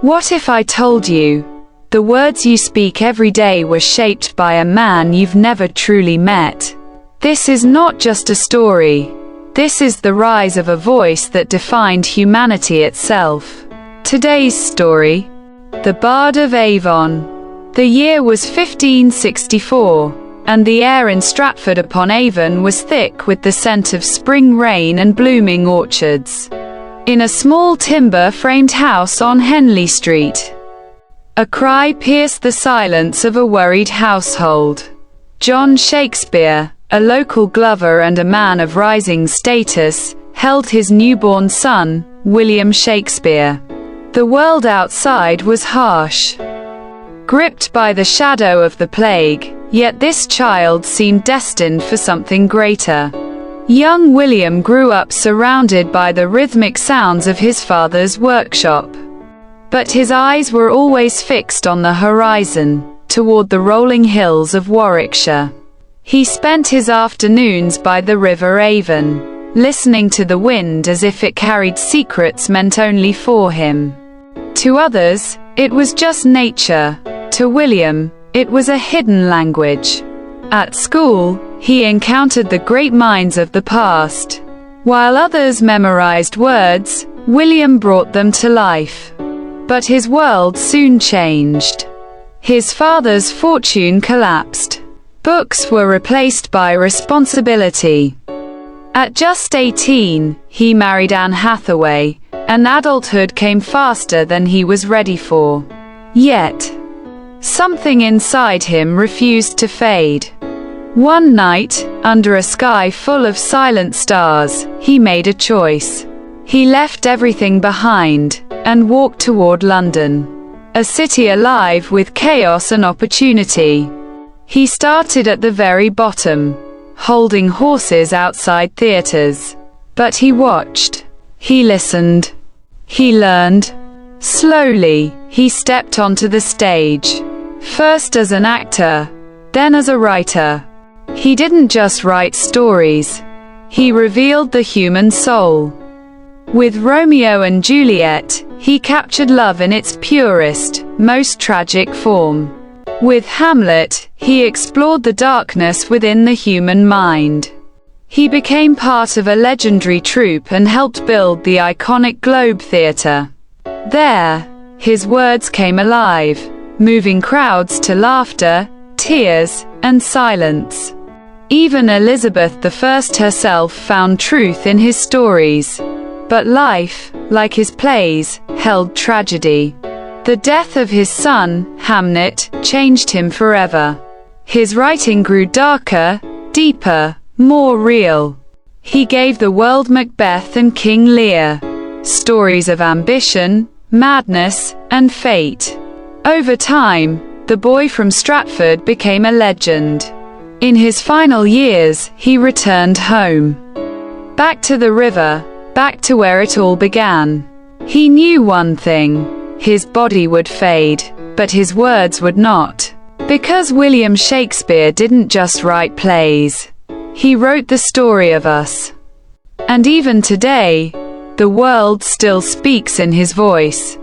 What if I told you, the words you speak every day were shaped by a man you've never truly met? This is not just a story. This is the rise of a voice that defined humanity itself. Today's story: The Bard of Avon. The year was 1564, and the air in Stratford-upon-Avon was thick with the scent of spring rain and blooming orchards. In a small timber-framed house on Henley Street, a cry pierced the silence of a worried household. John Shakespeare, a local glover and a man of rising status, held his newborn son, William Shakespeare. The world outside was harsh, gripped by the shadow of the plague, yet this child seemed destined for something greater. Young William grew up surrounded by the rhythmic sounds of his father's workshop. But his eyes were always fixed on the horizon, toward the rolling hills of Warwickshire. He spent his afternoons by the River Avon, listening to the wind as if it carried secrets meant only for him. To others, it was just nature. To William, it was a hidden language. At school, he encountered the great minds of the past. While others memorized words, William brought them to life. But his world soon changed. His father's fortune collapsed. Books were replaced by responsibility. At just 18, he married Anne Hathaway, and adulthood came faster than he was ready for. Yet, something inside him refused to fade. One night, under a sky full of silent stars, he made a choice. He left everything behind, and walked toward London, a city alive with chaos and opportunity. He started at the very bottom, holding horses outside theaters. But he watched. He listened. He learned. Slowly, he stepped onto the stage. First as an actor, then as a writer. He didn't just write stories. He revealed the human soul. With Romeo and Juliet, he captured love in its purest, most tragic form. With Hamlet, he explored the darkness within the human mind. He became part of a legendary troupe and helped build the iconic Globe Theatre. There, his words came alive, moving crowds to laughter, tears, and silence. Even Elizabeth I herself found truth in his stories. But life, like his plays, held tragedy. The death of his son, Hamlet, changed him forever. His writing grew darker, deeper, more real. He gave the world Macbeth and King Lear, stories of ambition, madness, and fate. Over time, the boy from Stratford became a legend. In his final years, he returned home. Back to the river, back to where it all began. He knew one thing: his body would fade, but his words would not. Because William Shakespeare didn't just write plays. He wrote the story of us. And even today, the world still speaks in his voice.